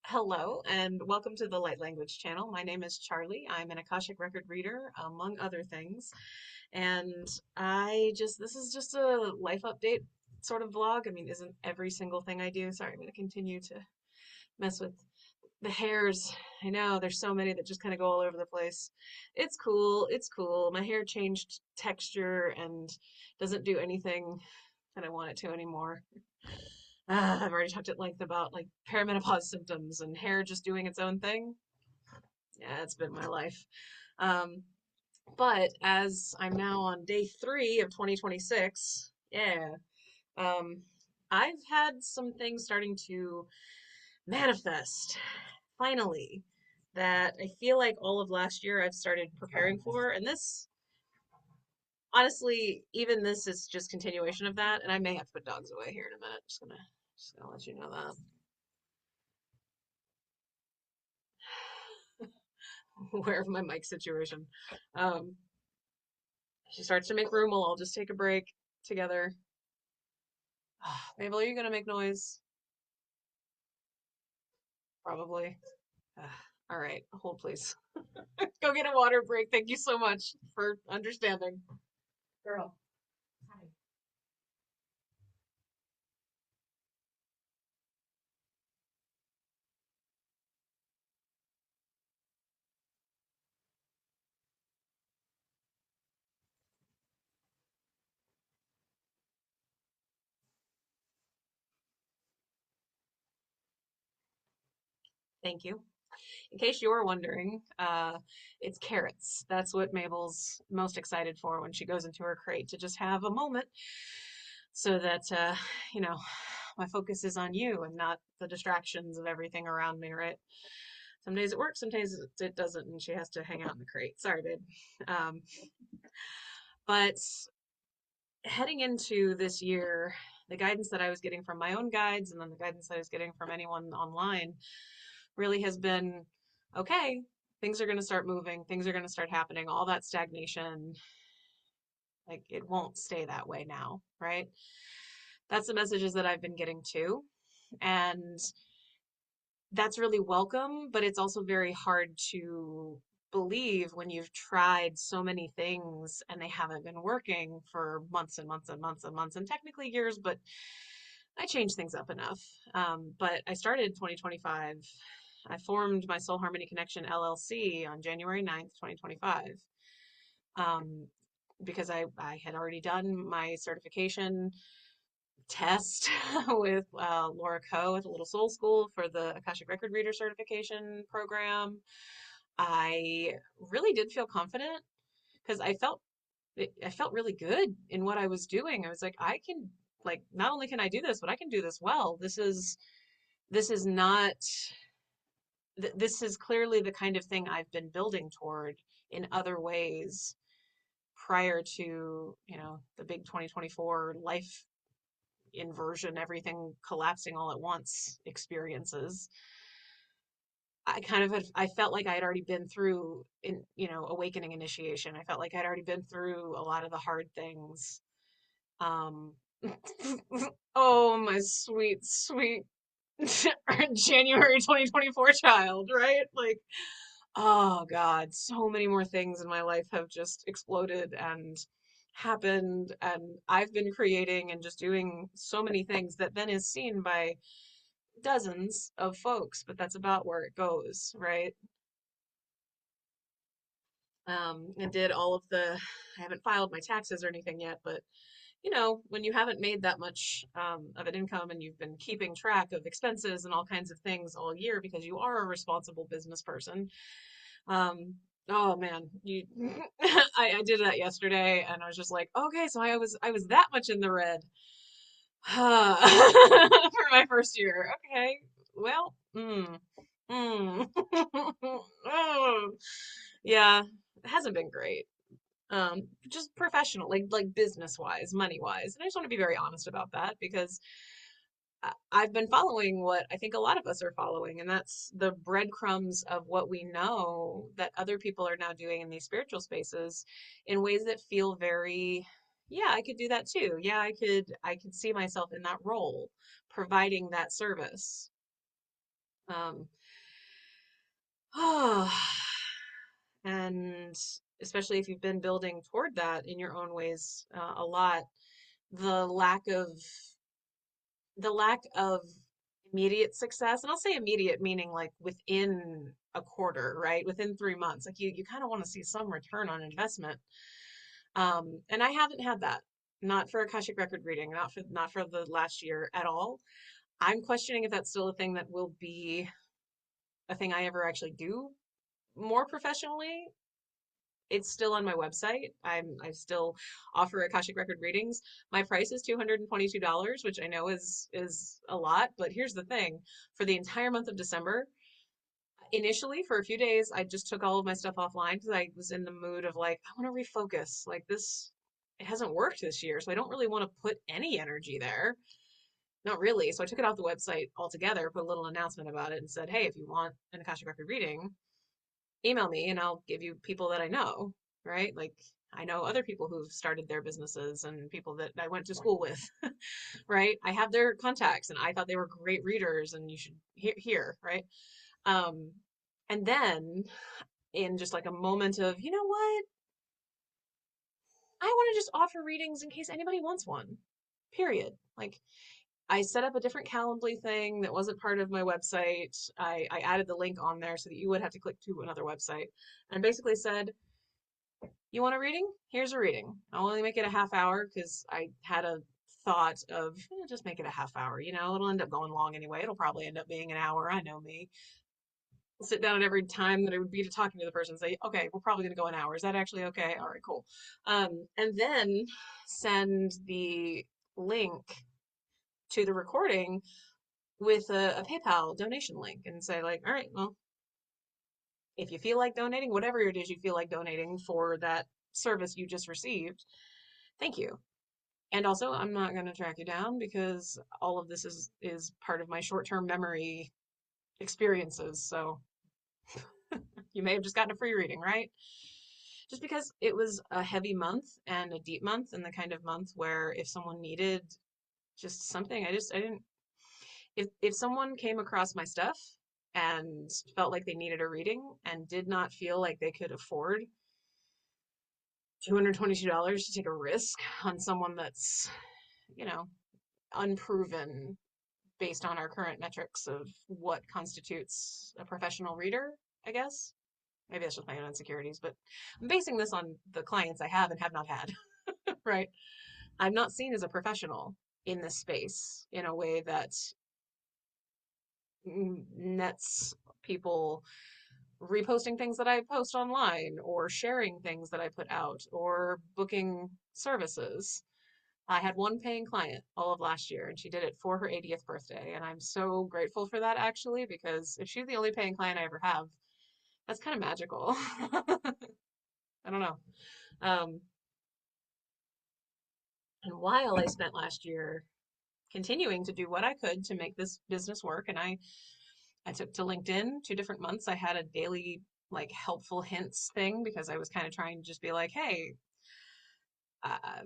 Hello and welcome to the Light Language channel. My name is Charlie. I'm an Akashic record reader, among other things. And this is just a life update sort of vlog. I mean, isn't every single thing I do? Sorry, I'm going to continue to mess with the hairs. I know there's so many that just kind of go all over the place. It's cool. It's cool. My hair changed texture and doesn't do anything that I want it to anymore. I've already talked at length about like perimenopause symptoms and hair just doing its own thing. Yeah, it's been my life. Um, but as I'm now on day 3 of 2026, yeah, um, I've had some things starting to manifest finally that I feel like all of last year I've started preparing for. And this, honestly, even this is just continuation of that. And I may have to put dogs away here in a minute. Just gonna let you know that. Aware of my mic situation. Um, she starts to make room. We'll all just take a break together. Mabel, are you gonna make noise? Probably. All right, hold please. Go get a water break. Thank you so much for understanding. Girl. Hi. Thank you. In case you were wondering, it's carrots. That's what Mabel's most excited for when she goes into her crate to just have a moment so that, you know, my focus is on you and not the distractions of everything around me, right? Some days it works, some days it doesn't, and she has to hang out in the crate. Sorry, babe. Um, but heading into this year, the guidance that I was getting from my own guides and then the guidance I was getting from anyone online really has been okay, things are going to start moving, things are going to start happening, all that stagnation, like it won't stay that way now, right? That's the messages that I've been getting too. And that's really welcome, but it's also very hard to believe when you've tried so many things and they haven't been working for months and months and months and months and technically years, but I changed things up enough. But I started 2025. I formed my Soul Harmony Connection LLC on January 9th, 2025. Um, because I had already done my certification test with Laura Coe at the Little Soul School for the Akashic Record Reader certification program. I really did feel confident because I felt really good in what I was doing. I was like, I can like not only can I do this, but I can do this well. This is not this is clearly the kind of thing I've been building toward in other ways prior to, the big 2024 life inversion, everything collapsing all at once experiences. I felt like I had already been through awakening initiation. I felt like I'd already been through a lot of the hard things. Um, oh, my sweet, sweet January 2024 child, right? Like, oh God, so many more things in my life have just exploded and happened, and I've been creating and just doing so many things that then is seen by dozens of folks, but that's about where it goes, right? And did all of I haven't filed my taxes or anything yet, but when you haven't made that much of an income and you've been keeping track of expenses and all kinds of things all year because you are a responsible business person, um, oh man, you, I did that yesterday and I was just like, okay, so I was that much in the red for my first year. Okay, well, mm. Oh, yeah, it hasn't been great. Just professional, like business wise, money wise. And I just want to be very honest about that because I've been following what I think a lot of us are following, and that's the breadcrumbs of what we know that other people are now doing in these spiritual spaces in ways that feel very, yeah, I could do that too. Yeah, I could see myself in that role, providing that service. Um, and especially if you've been building toward that in your own ways a lot, the lack of the lack of immediate success, and I'll say immediate meaning like within a quarter, right? Within 3 months, like you kind of want to see some return on investment. And I haven't had that, not for Akashic record reading, not for the last year at all. I'm questioning if that's still a thing that will be a thing I ever actually do more professionally. It's still on my website. I still offer Akashic record readings. My price is $222, which I know is a lot, but here's the thing. For the entire month of December, initially for a few days, I just took all of my stuff offline because I was in the mood of like, I want to refocus. Like this, it hasn't worked this year, so I don't really want to put any energy there. Not really. So I took it off the website altogether, put a little announcement about it, and said, hey, if you want an Akashic record reading, email me and I'll give you people that I know, right? Like I know other people who've started their businesses and people that I went to school with, right? I have their contacts and I thought they were great readers and you should hear, right? Um, and then in just like a moment of, you know what? I want to just offer readings in case anybody wants one. Period. Like I set up a different Calendly thing that wasn't part of my website. I added the link on there so that you would have to click to another website and basically said, you want a reading? Here's a reading. I'll only make it a half hour because I had a thought of just make it a half hour. It'll end up going long anyway. It'll probably end up being an hour. I know me. I'll sit down at every time that it would be to talking to the person and say, okay, we're probably going to go an hour. Is that actually okay? All right, cool. And then send the link to the recording with a PayPal donation link and say, like, all right, well, if you feel like donating, whatever it is you feel like donating for that service you just received, thank you. And also, I'm not going to track you down because all of this is part of my short-term memory experiences. So you may have just gotten a free reading, right? Just because it was a heavy month and a deep month and the kind of month where if someone needed just something, I didn't if someone came across my stuff and felt like they needed a reading and did not feel like they could afford $222 to take a risk on someone that's, you know, unproven based on our current metrics of what constitutes a professional reader, I guess. Maybe that's just my own insecurities, but I'm basing this on the clients I have and have not had, right? I'm not seen as a professional in this space in a way that nets people reposting things that I post online or sharing things that I put out or booking services. I had one paying client all of last year, and she did it for her 80th birthday. And I'm so grateful for that, actually, because if she's the only paying client I ever have, that's kind of magical. I don't know. Um, and while I spent last year continuing to do what I could to make this business work, and I took to LinkedIn 2 different months. I had a daily like helpful hints thing because I was kind of trying to just be like, hey,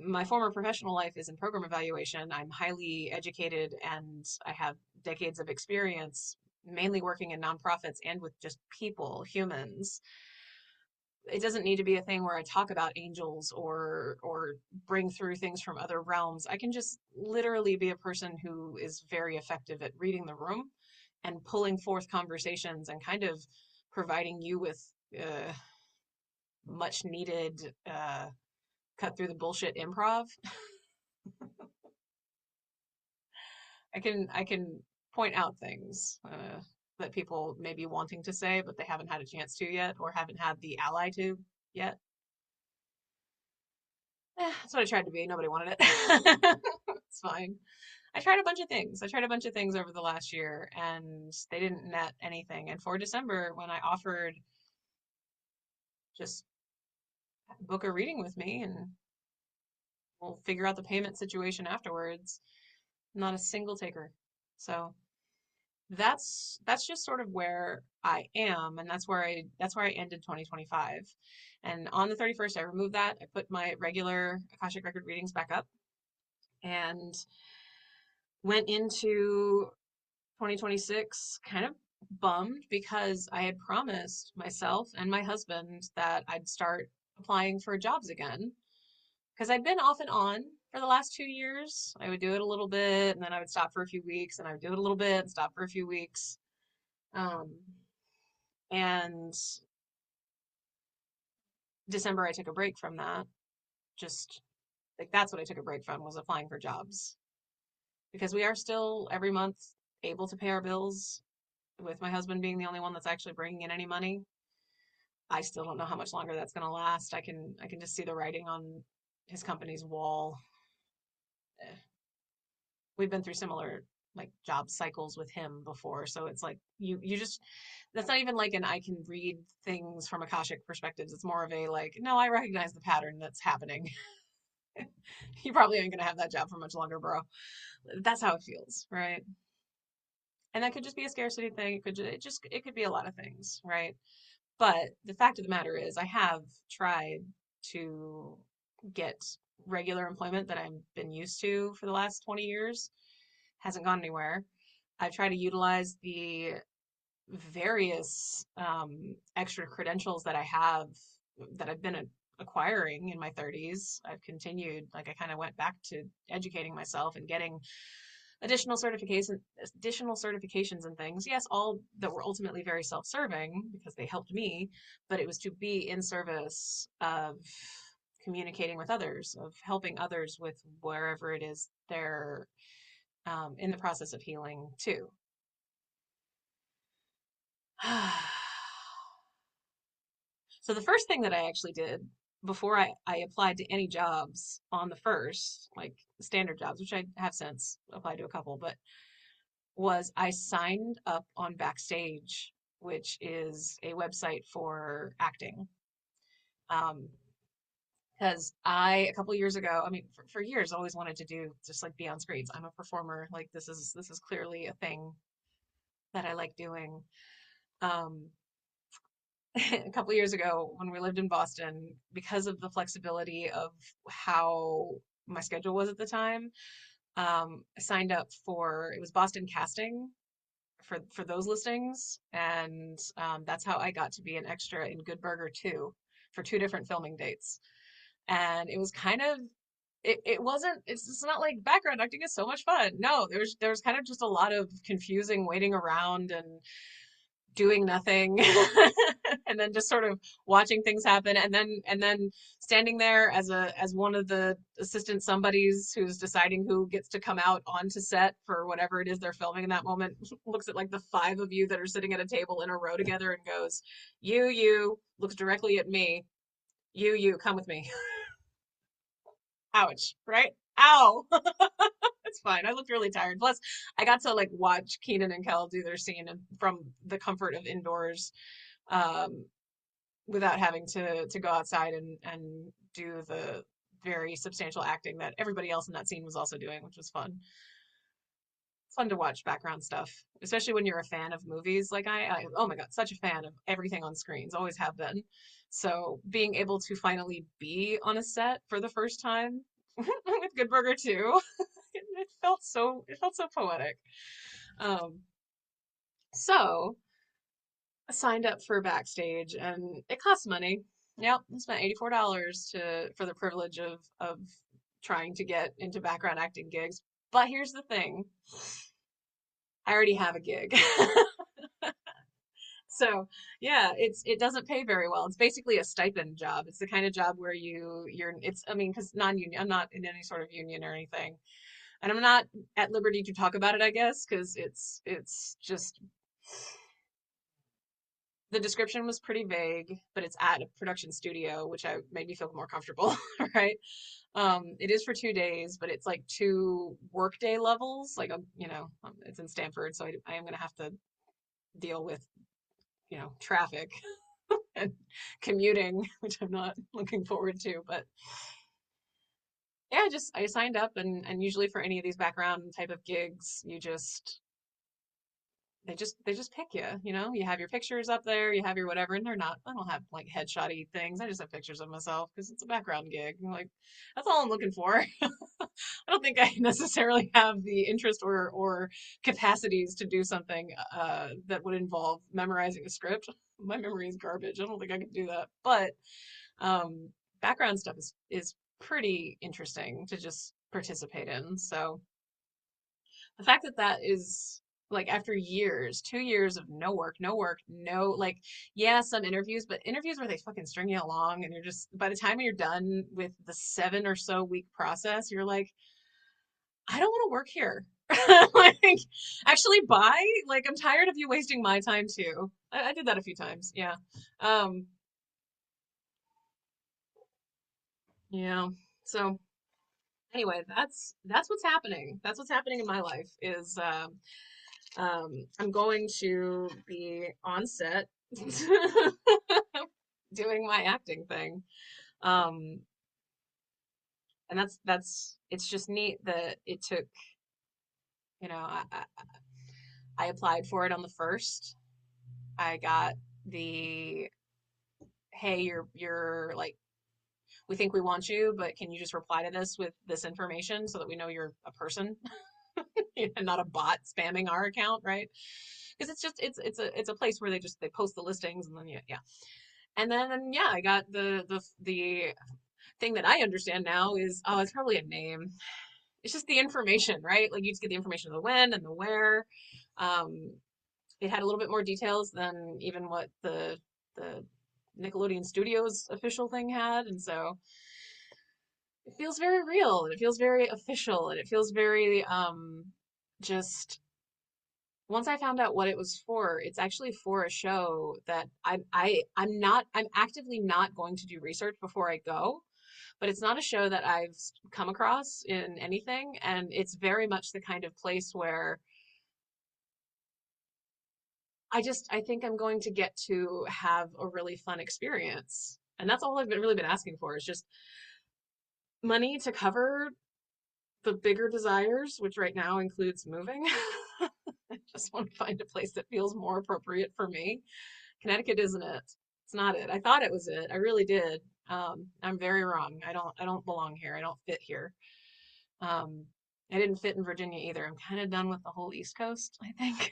my former professional life is in program evaluation. I'm highly educated and I have decades of experience, mainly working in nonprofits and with just people, humans. It doesn't need to be a thing where I talk about angels or bring through things from other realms. I can just literally be a person who is very effective at reading the room and pulling forth conversations and kind of providing you with much needed cut through the bullshit improv. I can point out things that people may be wanting to say, but they haven't had a chance to yet, or haven't had the ally to yet. That's what I tried to be. Nobody wanted it. It's fine. I tried a bunch of things. I tried a bunch of things over the last year, and they didn't net anything. And for December, when I offered just book a reading with me and we'll figure out the payment situation afterwards, not a single taker. So that's just sort of where I am, and that's where I ended 2025. And on the 31st, I removed that. I put my regular Akashic record readings back up and went into 2026 kind of bummed because I had promised myself and my husband that I'd start applying for jobs again. Because I'd been off and on for the last 2 years. I would do it a little bit and then I would stop for a few weeks and I would do it a little bit and stop for a few weeks. Um, and December, I took a break from that. Just like that's what I took a break from was applying for jobs because we are still every month able to pay our bills with my husband being the only one that's actually bringing in any money. I still don't know how much longer that's going to last. I can just see the writing on his company's wall. Eh, we've been through similar like job cycles with him before, so it's like you just that's not even like an I can read things from Akashic perspectives. It's more of a like, no, I recognize the pattern that's happening. You probably ain't gonna have that job for much longer, bro. That's how it feels, right? And that could just be a scarcity thing. It could be a lot of things, right? But the fact of the matter is, I have tried to get regular employment that I've been used to for the last 20 years. Hasn't gone anywhere. I've tried to utilize the various extra credentials that I have that I've been acquiring in my 30s. I've continued, like, I kind of went back to educating myself and getting additional certifications and things. Yes, all that were ultimately very self-serving because they helped me, but it was to be in service of communicating with others, of helping others with wherever it is they're in the process of healing too. So the first thing that I actually did before I applied to any jobs on the first, like standard jobs, which I have since applied to a couple, but was I signed up on Backstage, which is a website for acting. Um, because a couple years ago, I mean, for years, always wanted to do just like be on screens. I'm a performer. Like this is clearly a thing that I like doing. Um, a couple years ago, when we lived in Boston, because of the flexibility of how my schedule was at the time, I signed up for it was Boston Casting for those listings, and that's how I got to be an extra in Good Burger 2 for two different filming dates. And it was kind of it wasn't it's not like background acting is so much fun. No, there was kind of just a lot of confusing waiting around and doing nothing and then just sort of watching things happen and then standing there as one of the assistant somebodies who's deciding who gets to come out onto set for whatever it is they're filming in that moment, looks at like the five of you that are sitting at a table in a row together and goes, you, looks directly at me, you, come with me. Ouch, right? Ow. It's fine. I looked really tired. Plus, I got to like watch Keenan and Kel do their scene from the comfort of indoors, um, without having to go outside and do the very substantial acting that everybody else in that scene was also doing, which was fun. It's fun to watch background stuff, especially when you're a fan of movies like I oh my God, such a fan of everything on screens, always have been. So being able to finally be on a set for the first time with Good Burger 2, it felt so poetic. Um, so I signed up for Backstage and it costs money. Yep, I spent $84 for the privilege of trying to get into background acting gigs. But here's the thing. I already have a gig. So yeah, it doesn't pay very well. It's basically a stipend job. It's the kind of job where you're it's I mean, because non-union, I'm not in any sort of union or anything. And I'm not at liberty to talk about it, I guess, because it's just the description was pretty vague, but it's at a production studio, which I made me feel more comfortable, right? It is for 2 days, but it's like two workday levels. Like, it's in Stanford, so I am going to have to deal with, traffic and commuting, which I'm not looking forward to. But yeah, I signed up, and usually for any of these background type of gigs, you just they just pick you, you know? You have your pictures up there, you have your whatever, and they're not, I don't have like headshot-y things. I just have pictures of myself because it's a background gig. I'm like, that's all I'm looking for. I don't think I necessarily have the interest or capacities to do something that would involve memorizing a script. My memory is garbage. I don't think I could do that. But um, background stuff is pretty interesting to just participate in. So the fact that that is like after years, 2 years of no work, no work, no like, yeah, some interviews, but interviews where they fucking string you along and you're just by the time you're done with the 7 or so week process, you're like, I don't want to work here. Like, actually, bye. Like, I'm tired of you wasting my time too. I did that a few times. Yeah. Um, yeah. So anyway, that's what's happening. That's what's happening in my life is I'm going to be on set doing my acting thing. Um, and that's it's just neat that it took, I applied for it on the first. I got the, hey, you're like, we think we want you, but can you just reply to this with this information so that we know you're a person and not a bot spamming our account, right? Because it's a place where they post the listings and then yeah. And then yeah, I got the thing that I understand now is, oh, it's probably a name. It's just the information, right? Like you just get the information of the when and the where. Um, it had a little bit more details than even what the Nickelodeon Studios official thing had, and so it feels very real and it feels very official and it feels very just once I found out what it was for, it's actually for a show that I'm actively not going to do research before I go, but it's not a show that I've come across in anything, and it's very much the kind of place where I think I'm going to get to have a really fun experience. And that's all I've really been asking for is just money to cover the bigger desires, which right now includes moving. I just want to find a place that feels more appropriate for me. Connecticut isn't it. It's not it. I thought it was it. I really did. I'm very wrong. I don't belong here. I don't fit here. Um, I didn't fit in Virginia either. I'm kind of done with the whole East Coast, I think.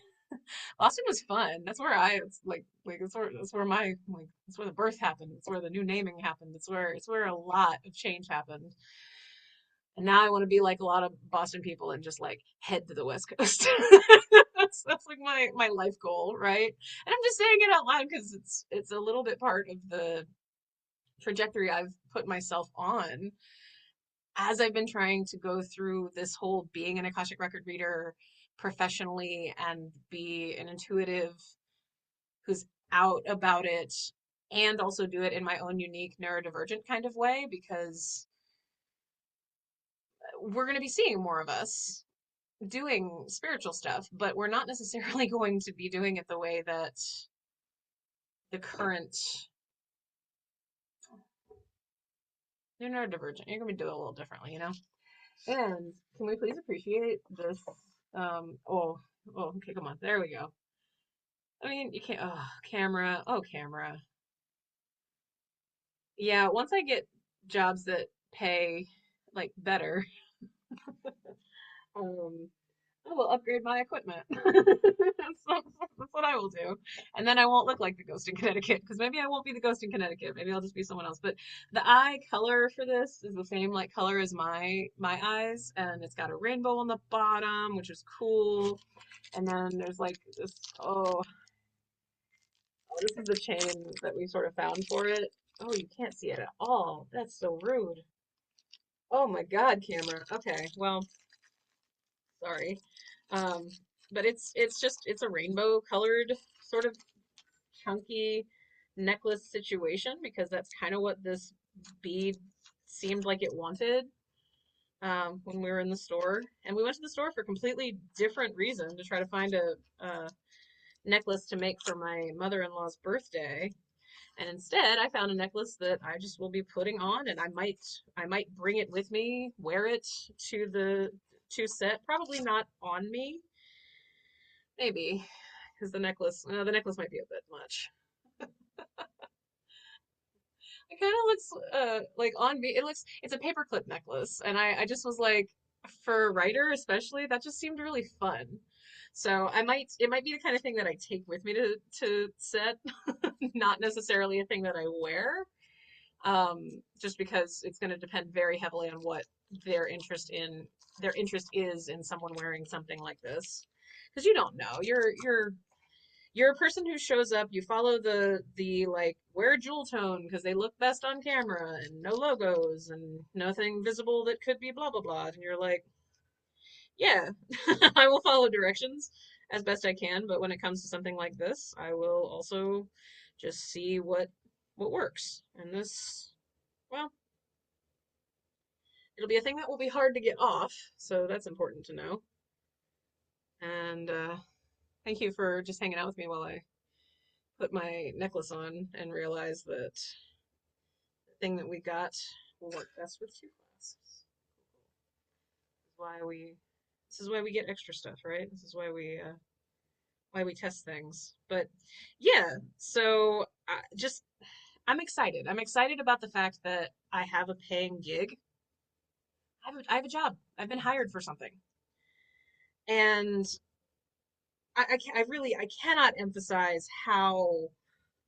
Boston was fun. It's like it's where my like it's where the birth happened. It's where the new naming happened. It's where a lot of change happened. And now I want to be like a lot of Boston people and just like head to the West Coast. That's like my life goal, right? And I'm just saying it out loud because it's a little bit part of the trajectory I've put myself on as I've been trying to go through this whole being an Akashic record reader professionally and be an intuitive who's out about it and also do it in my own unique neurodivergent kind of way because we're going to be seeing more of us doing spiritual stuff, but we're not necessarily going to be doing it the way that the current you're neurodivergent. You're going to do it a little differently, you know? And can we please appreciate this? Okay, come on. There we go. I mean, you can't. Oh, camera. Oh, camera. Yeah, once I get jobs that pay like better, um, I will upgrade my equipment. That's what I will do. And then I won't look like the ghost in Connecticut because maybe I won't be the ghost in Connecticut. Maybe I'll just be someone else. But the eye color for this is the same like color as my eyes, and it's got a rainbow on the bottom, which is cool. And then there's like this. Oh, this is the chain that we sort of found for it. Oh, you can't see it at all. That's so rude. Oh my God, camera. Okay, well, sorry. Um, but it's a rainbow colored sort of chunky necklace situation because that's kind of what this bead seemed like it wanted when we were in the store. And we went to the store for a completely different reason to try to find a necklace to make for my mother-in-law's birthday. And instead, I found a necklace that I just will be putting on, and I might bring it with me, wear it to set. Probably not on me, maybe. because the necklace might be a bit much. It kind of looks like on me. It's a paperclip necklace, and I just was like, for a writer especially, that just seemed really fun. So it might be the kind of thing that I take with me to set, not necessarily a thing that I wear. Just because it's going to depend very heavily on what their interest in their interest is in someone wearing something like this. Because you don't know. You're a person who shows up, you follow the like wear jewel tone because they look best on camera and no logos and nothing visible that could be blah blah blah. And you're like, yeah, I will follow directions as best I can, but when it comes to something like this, I will also just see what works. And this, well, it'll be a thing that will be hard to get off, so that's important to know. And thank you for just hanging out with me while I put my necklace on and realize that the thing that we got will work best with two clasps. Why we this is why we get extra stuff, right? This is why we test things. But yeah, so I'm excited. I'm excited about the fact that I have a paying gig. I have a job. I've been hired for something, and I really I cannot emphasize how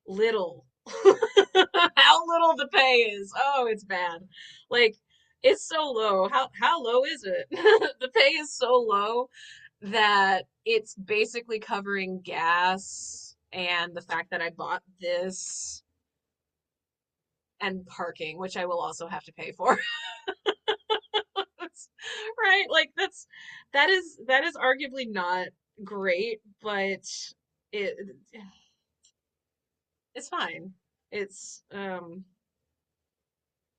little how little the pay is. Oh, it's bad. Like it's so low. How low is it? The pay is so low that it's basically covering gas and the fact that I bought this and parking, which I will also have to pay for. Right? Like that is arguably not great, but it it's fine. It's um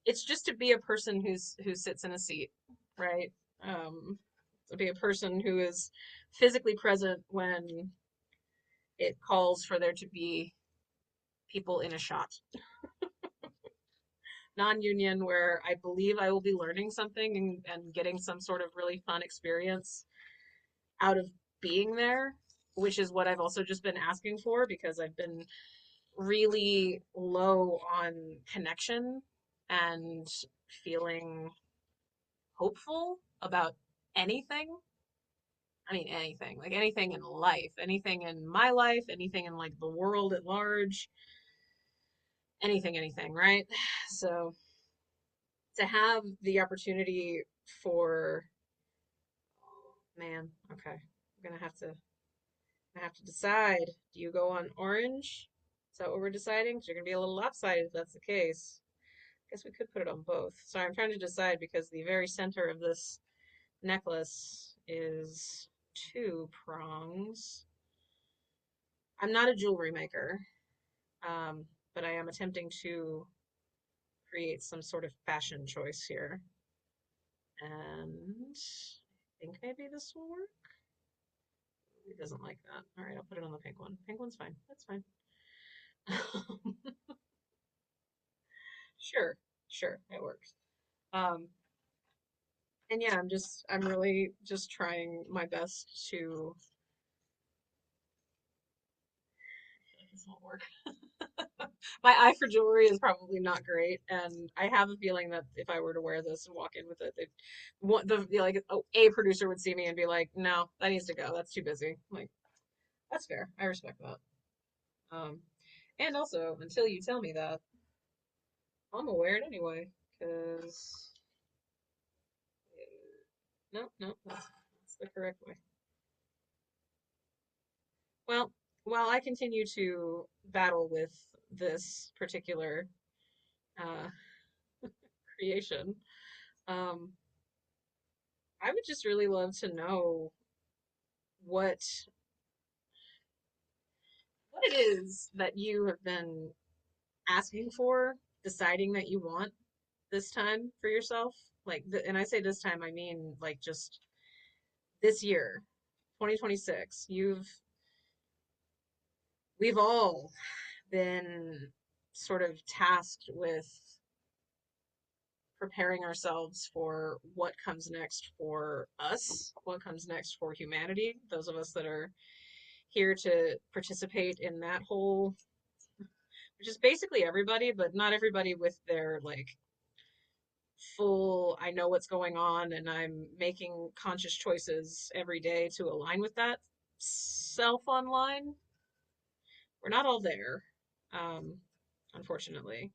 it's just to be a person who sits in a seat, right? To be a person who is physically present when it calls for there to be people in a shot. Non-union, where I believe I will be learning something and getting some sort of really fun experience out of being there, which is what I've also just been asking for because I've been really low on connection and feeling hopeful about anything. I mean, anything, like anything in life, anything in my life, anything in like the world at large, anything, right? So to have the opportunity for, man, okay, I have to decide. Do you go on orange? Is that what we're deciding? 'Cause you're gonna be a little lopsided if that's the case. I guess we could put it on both. Sorry, I'm trying to decide because the very center of this necklace is two prongs. I'm not a jewelry maker, but I am attempting to create some sort of fashion choice here. And I think maybe this will work. He doesn't like that. All right, I'll put it on the pink one. Pink one's fine. That's fine. Sure, sure, it works. Um, and yeah, I'm really just trying my best to. This won't work. My eye for jewelry is probably not great, and I have a feeling that if I were to wear this and walk in with it, like a producer would see me and be like, "No, that needs to go. That's too busy." I'm like, that's fair. I respect that. Um, and also, until you tell me that, I'm gonna wear it anyway, because no, no, that's the correct way. Well, while I continue to battle with this particular uh, creation, um, I would just really love to know what what it is that you have been asking for, deciding that you want this time for yourself. Like, and I say this time, I mean like just this year, 2026. We've all been sort of tasked with preparing ourselves for what comes next for us, what comes next for humanity, those of us that are here to participate in that whole, which is basically everybody, but not everybody with their like full, I know what's going on and I'm making conscious choices every day to align with that self online. We're not all there, um, unfortunately.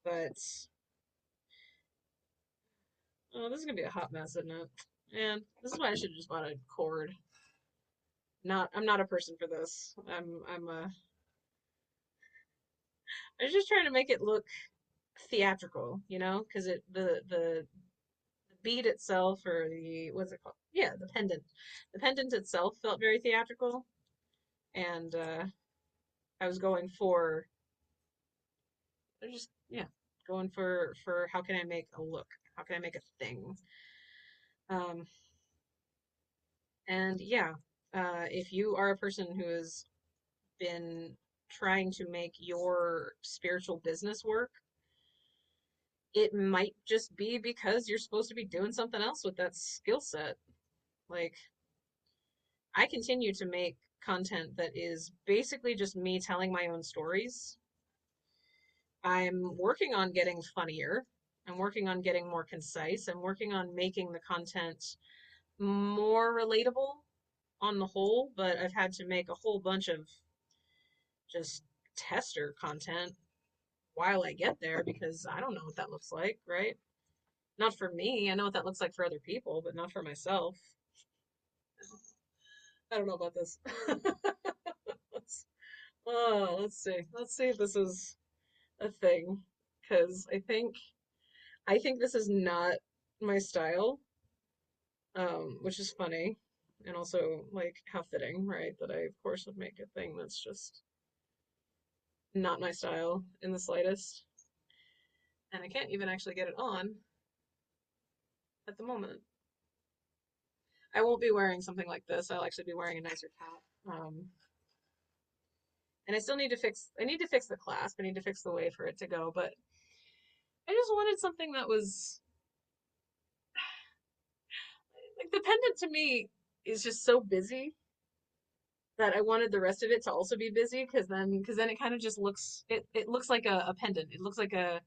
But oh, this is gonna be a hot mess, isn't it? And this is why I should have just bought a cord. I'm not a person for this. I was just trying to make it look theatrical, you know, because the bead itself, or the, what's it called? Yeah, the pendant. The pendant itself felt very theatrical, and I was going for, I just, yeah, going for how can I make a look? How can I make a thing? Um, and yeah, if you are a person who has been trying to make your spiritual business work, it might just be because you're supposed to be doing something else with that skill set. Like, I continue to make content that is basically just me telling my own stories. I'm working on getting funnier. I'm working on getting more concise. I'm working on making the content more relatable on the whole, but I've had to make a whole bunch of just tester content while I get there because I don't know what that looks like, right? Not for me. I know what that looks like for other people, but not for myself. I don't know about this. let's, let's see. Let's see if this is a thing, because I think this is not my style, which is funny, and also like how fitting, right? That I of course would make a thing that's just not my style in the slightest, and I can't even actually get it on at the moment. I won't be wearing something like this. I'll actually be wearing a nicer top. And I still need to fix. I need to fix the clasp. I need to fix the way for it to go, but I just wanted something that was like the pendant to me is just so busy that I wanted the rest of it to also be busy because then it kind of just looks it looks like a pendant. It looks like a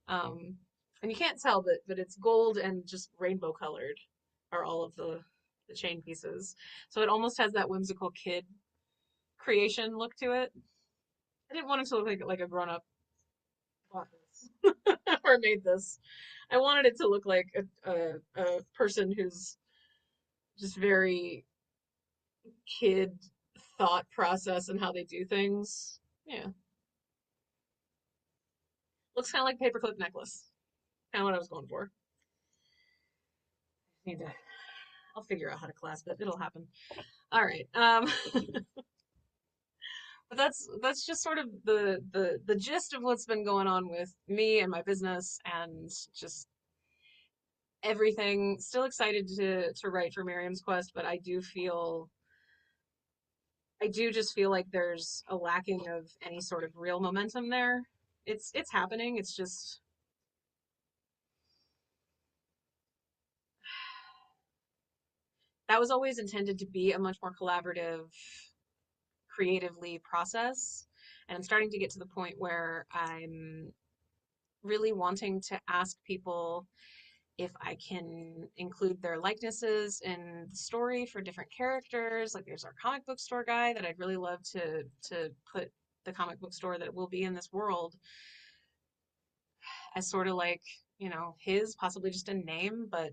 um and you can't tell but it's gold and just rainbow colored are all of the chain pieces. So it almost has that whimsical kid creation look to it. I didn't want it to look like a grown up bought this or made this. I wanted it to look like a person who's just very kid thought process and how they do things. Yeah, looks kind of like a paperclip necklace. Kind of what I was going for. Need to. I'll figure out how to clasp it. It'll happen. All right. But that's just sort of the gist of what's been going on with me and my business and just everything. Still excited to write for Miriam's Quest, but I do just feel like there's a lacking of any sort of real momentum there. It's happening. It's just that was always intended to be a much more collaborative, creatively process. And I'm starting to get to the point where I'm really wanting to ask people if I can include their likenesses in the story for different characters. Like there's our comic book store guy that I'd really love to put the comic book store that will be in this world as sort of like, you know, his possibly just a name, but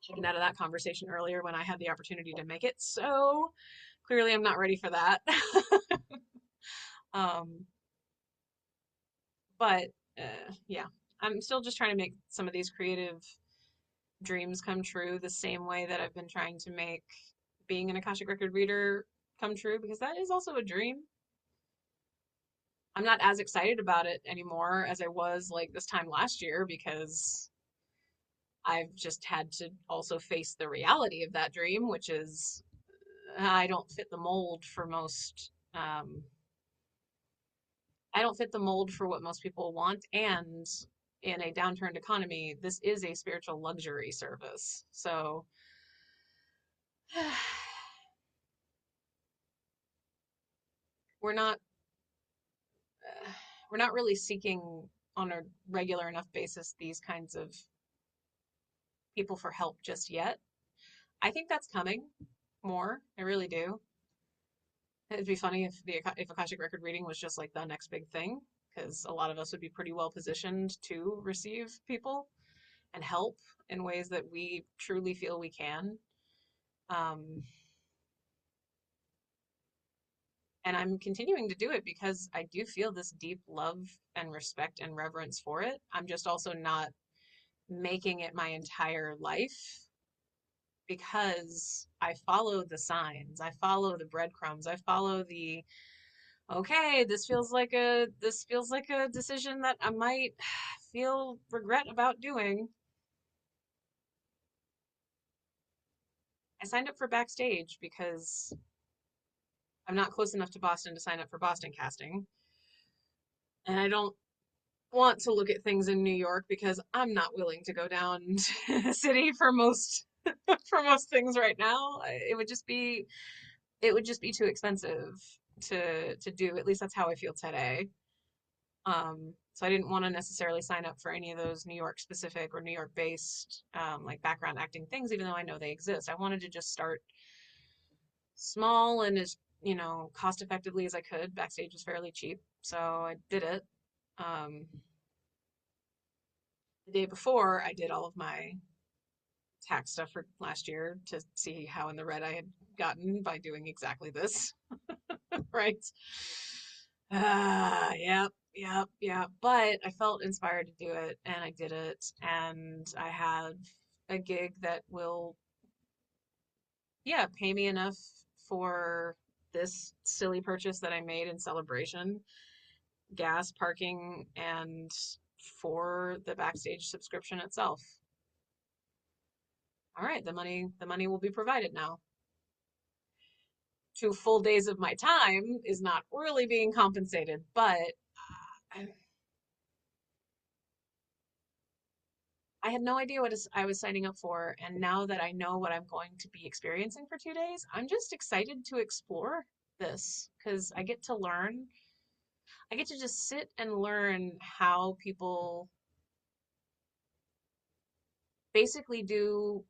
checking out of that conversation earlier when I had the opportunity to make it. So clearly I'm not ready for that. um, but yeah, I'm still just trying to make some of these creative dreams come true the same way that I've been trying to make being an Akashic Record reader come true because that is also a dream. I'm not as excited about it anymore as I was like this time last year because I've just had to also face the reality of that dream, which is I don't fit the mold for most. I don't fit the mold for what most people want, and in a downturned economy, this is a spiritual luxury service. So we're not we're not really seeking on a regular enough basis these kinds of people for help just yet. I think that's coming more. I really do. It'd be funny if Akashic record reading was just like the next big thing, because a lot of us would be pretty well positioned to receive people and help in ways that we truly feel we can. Um, and I'm continuing to do it because I do feel this deep love and respect and reverence for it. I'm just also not making it my entire life because I follow the signs, I follow the breadcrumbs, I follow the okay, this feels like a decision that I might feel regret about doing. I signed up for Backstage because I'm not close enough to Boston to sign up for Boston casting. And I don't want to look at things in New York because I'm not willing to go down to the city for most for most things right now. It would just be too expensive to do. At least that's how I feel today. So I didn't want to necessarily sign up for any of those New York specific or New York based like background acting things, even though I know they exist. I wanted to just start small and as cost effectively as I could. Backstage was fairly cheap, so I did it. Um, the day before, I did all of my tax stuff for last year to see how in the red I had gotten by doing exactly this, right? Yep, yep, yep. But I felt inspired to do it and I did it. And I have a gig that will, yeah, pay me enough for this silly purchase that I made in celebration, gas, parking, and for the Backstage subscription itself. All right, the money will be provided now. 2 full days of my time is not really being compensated, but I, I had no idea what I was signing up for. And now that I know what I'm going to be experiencing for 2 days, I'm just excited to explore this because I get to learn. I get to just sit and learn how people basically do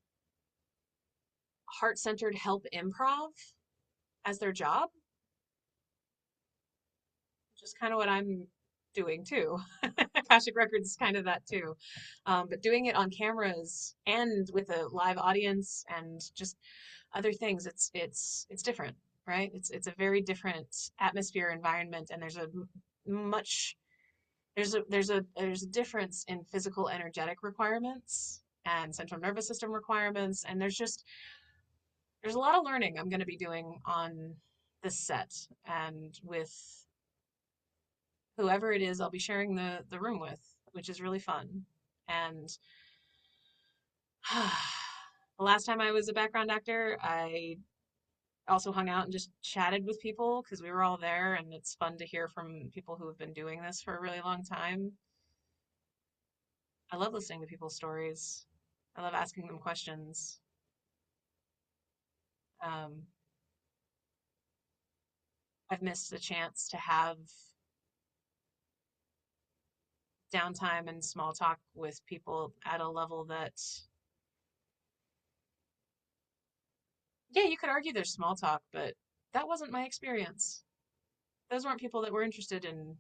heart centered help improv as their job, which is kind of what I'm doing too. Akashic Records is kind of that too. But doing it on cameras and with a live audience and just other things, it's different, right? It's a very different atmosphere, environment, and much there's a difference in physical energetic requirements and central nervous system requirements, and there's a lot of learning I'm going to be doing on this set and with whoever it is I'll be sharing the room with, which is really fun. And the last time I was a background actor, I also hung out and just chatted with people because we were all there, and it's fun to hear from people who have been doing this for a really long time. I love listening to people's stories. I love asking them questions. Um, I've missed the chance to have downtime and small talk with people at a level that, yeah, you could argue there's small talk, but that wasn't my experience. Those weren't people that were interested in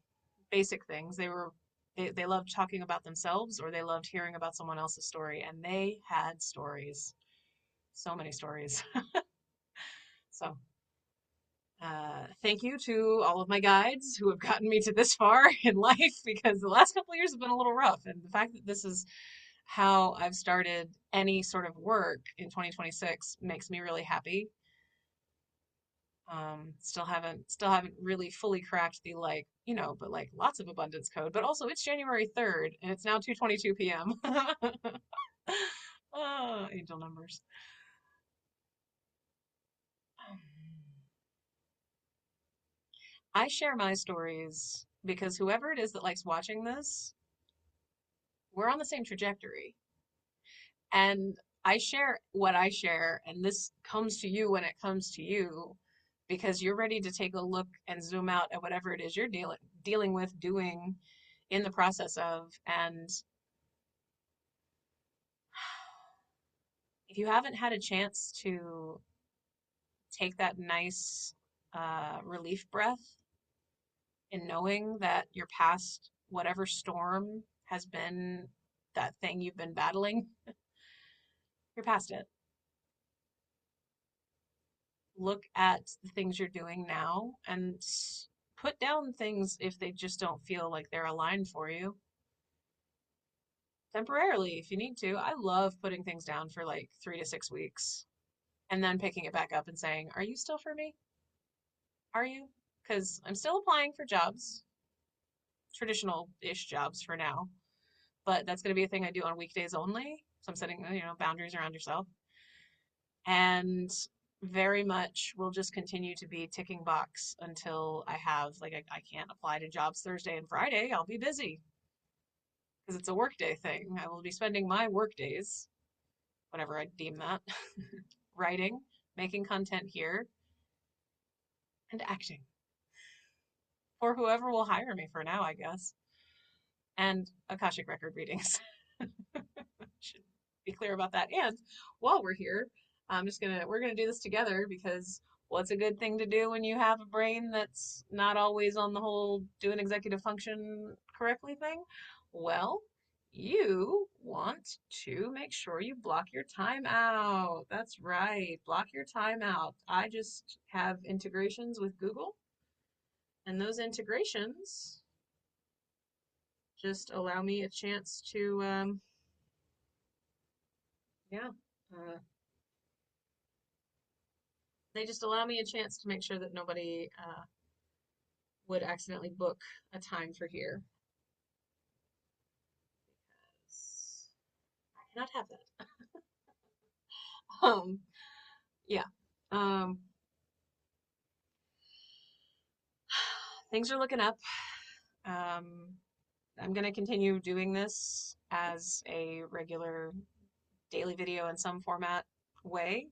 basic things. They loved talking about themselves or they loved hearing about someone else's story, and they had stories. So many stories. So thank you to all of my guides who have gotten me to this far in life because the last couple of years have been a little rough. And the fact that this is how I've started any sort of work in 2026 makes me really happy. Still haven't really fully cracked the but like lots of abundance code. But also it's January 3rd and it's now 2:22 p.m. Oh, angel numbers. I share my stories because whoever it is that likes watching this, we're on the same trajectory. And I share what I share, and this comes to you when it comes to you. because you're ready to take a look and zoom out at whatever it is you're dealing with, doing, in the process of. And if you haven't had a chance to take that nice relief breath in knowing that you're past whatever storm has been that thing you've been battling, you're past it. Look at the things you're doing now and put down things if they just don't feel like they're aligned for you. Temporarily, if you need to. I love putting things down for like 3 to 6 weeks and then picking it back up and saying, "Are you still for me? Are you?" Because I'm still applying for jobs, traditional ish jobs for now, but that's going to be a thing I do on weekdays only. So I'm setting, boundaries around yourself. And very much will just continue to be ticking box until I have, like, I can't apply to jobs Thursday and Friday. I'll be busy because it's a workday thing. I will be spending my work days, whatever I deem that, writing, making content here, and acting for whoever will hire me for now, I guess. And Akashic record readings. Should be clear about that. And while we're here, we're gonna do this together because what's a good thing to do when you have a brain that's not always on the whole do an executive function correctly thing? Well, you want to make sure you block your time out. That's right, block your time out. I just have integrations with Google, and those integrations just allow me a chance to, yeah, uh, they just allow me a chance to make sure that nobody would accidentally book a time for here. I cannot have that. Um, yeah. Um, things are looking up. Um, I'm going to continue doing this as a regular daily video in some format way.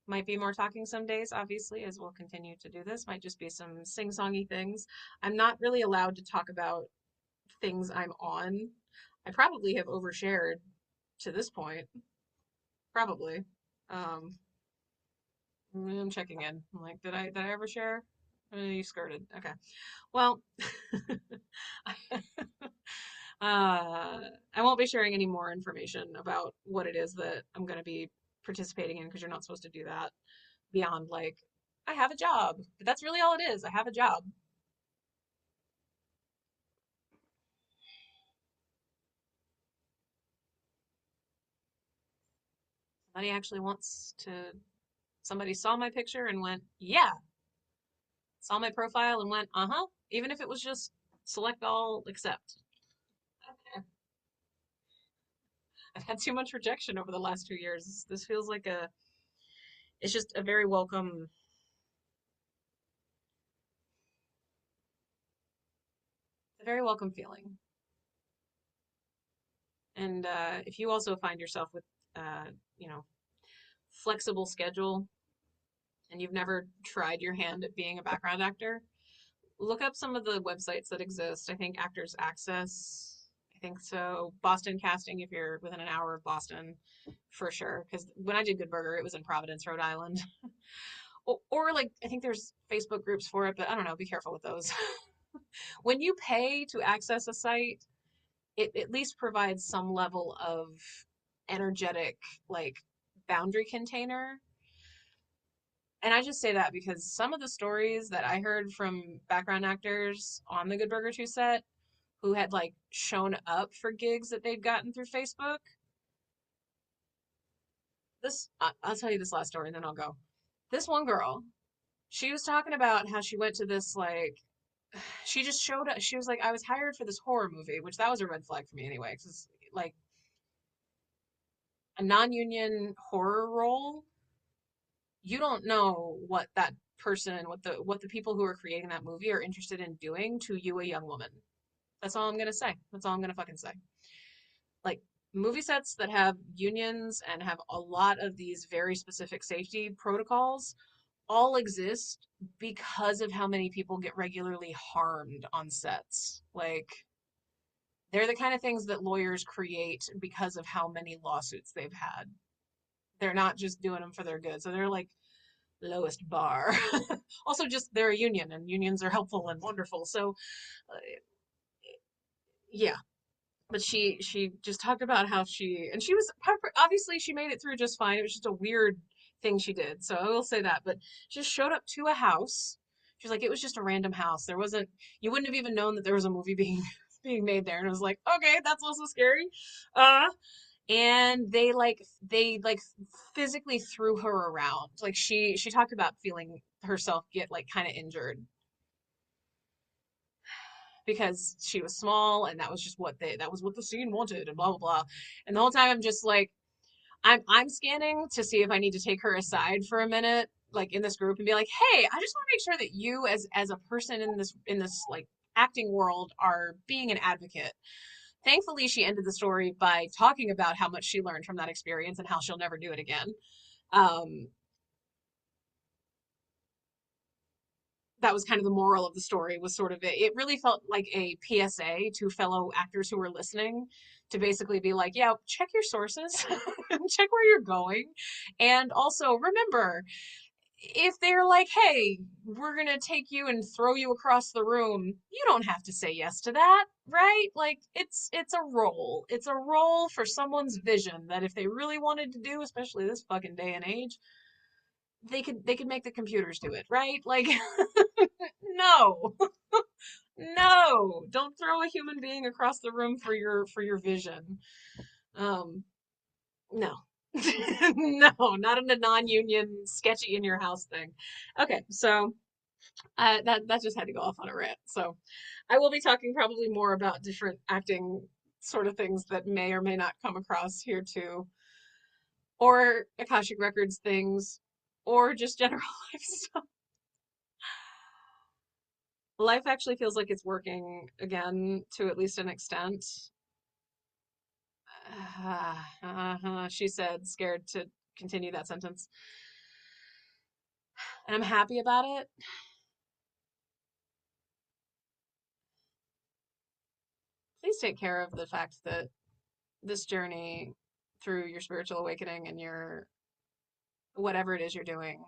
Might be more talking some days, obviously, as we'll continue to do this. Might just be some sing-songy things. I'm not really allowed to talk about things I'm on. I probably have overshared to this point. Probably. Um, I'm checking in. I'm like, did I ever share? You skirted. Okay. Well, I won't be sharing any more information about what it is that I'm going to be participating in because you're not supposed to do that beyond like, I have a job. But that's really all it is. I have a job. Somebody actually wants to, somebody saw my picture and went, yeah, saw my profile and went, uh huh, even if it was just select all, accept. Okay. I've had too much rejection over the last 2 years. This feels like it's just a very welcome, a very welcome feeling. And if you also find yourself with, uh, you know, flexible schedule and you've never tried your hand at being a background actor, look up some of the websites that exist. I think Actors Access, I think so. Boston Casting, if you're within an hour of Boston, for sure. Because when I did Good Burger, it was in Providence, Rhode Island. Or like, I think there's Facebook groups for it, but I don't know. Be careful with those. When you pay to access a site, it at least provides some level of energetic, like, boundary container. And I just say that because some of the stories that I heard from background actors on the Good Burger 2 set who had like shown up for gigs that they'd gotten through Facebook. I'll tell you this last story and then I'll go. This one girl, she was talking about how she went to this, like, she just showed up. She was like, I was hired for this horror movie, which that was a red flag for me anyway. Because like a non-union horror role, you don't know what that person, what the people who are creating that movie are interested in doing to you, a young woman. That's all I'm gonna say. That's all I'm gonna fucking say. Like, movie sets that have unions and have a lot of these very specific safety protocols all exist because of how many people get regularly harmed on sets. Like, they're the kind of things that lawyers create because of how many lawsuits they've had. They're not just doing them for their good. So they're like lowest bar. Also, just they're a union, and unions are helpful and wonderful. So, uh, yeah. But she just talked about how she was obviously she made it through just fine. It was just a weird thing she did. So I will say that. But she just showed up to a house. She's like, it was just a random house. There wasn't, you wouldn't have even known that there was a movie being being made there. And I was like, okay, that's also scary. Uh, and they physically threw her around. Like she talked about feeling herself get like kind of injured because she was small and that was just that was what the scene wanted and blah blah blah. And the whole time I'm just like I'm scanning to see if I need to take her aside for a minute, like in this group, and be like, hey, I just want to make sure that you as a person in this like acting world are being an advocate. Thankfully, she ended the story by talking about how much she learned from that experience and how she'll never do it again. Um, that was kind of the moral of the story was sort of it really felt like a PSA to fellow actors who were listening to basically be like, yeah, check your sources, check where you're going. And also remember, if they're like, hey, we're going to take you and throw you across the room, you don't have to say yes to that, right? Like it's a role. It's a role for someone's vision that if they really wanted to do, especially this fucking day and age, they could make the computers do it, right? Like no. No, don't throw a human being across the room for your vision. Um, no. No, not in a non-union sketchy in your house thing. Okay, so that just had to go off on a rant. So I will be talking probably more about different acting sort of things that may or may not come across here too, or Akashic Records things, or just general life stuff. Life actually feels like it's working again to at least an extent. She said, scared to continue that sentence. And I'm happy about it. Please take care of the fact that this journey through your spiritual awakening and your whatever it is you're doing,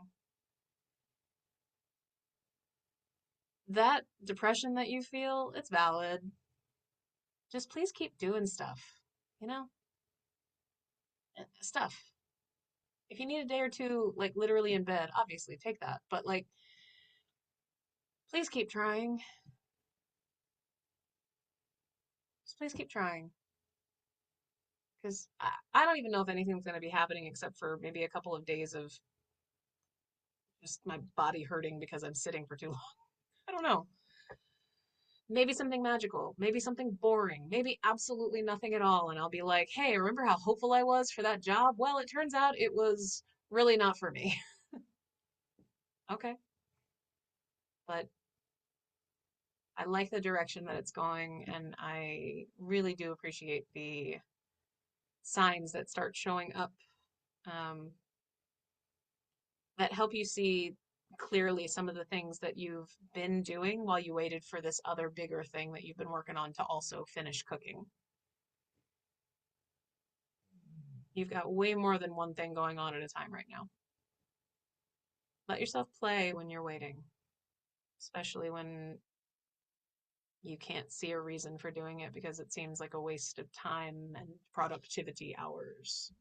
that depression that you feel, it's valid. Just please keep doing stuff, you know? Stuff. If you need a day or two, like literally in bed, obviously take that. But like, please keep trying. Just please keep trying. Because I don't even know if anything's going to be happening except for maybe a couple of days of just my body hurting because I'm sitting for too long. I don't know. Maybe something magical, maybe something boring, maybe absolutely nothing at all. And I'll be like, hey, remember how hopeful I was for that job? Well, it turns out it was really not for me. Okay. But I like the direction that it's going, and I really do appreciate the signs that start showing up um, that help you see clearly some of the things that you've been doing while you waited for this other bigger thing that you've been working on to also finish cooking. You've got way more than one thing going on at a time right now. Let yourself play when you're waiting, especially when you can't see a reason for doing it because it seems like a waste of time and productivity hours.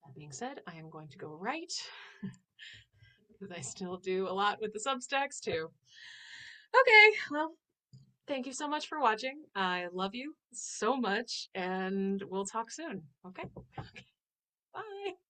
That being said, I am going to go write because I still do a lot with the Substacks too. Okay, well, thank you so much for watching. I love you so much, and we'll talk soon. Okay? Bye.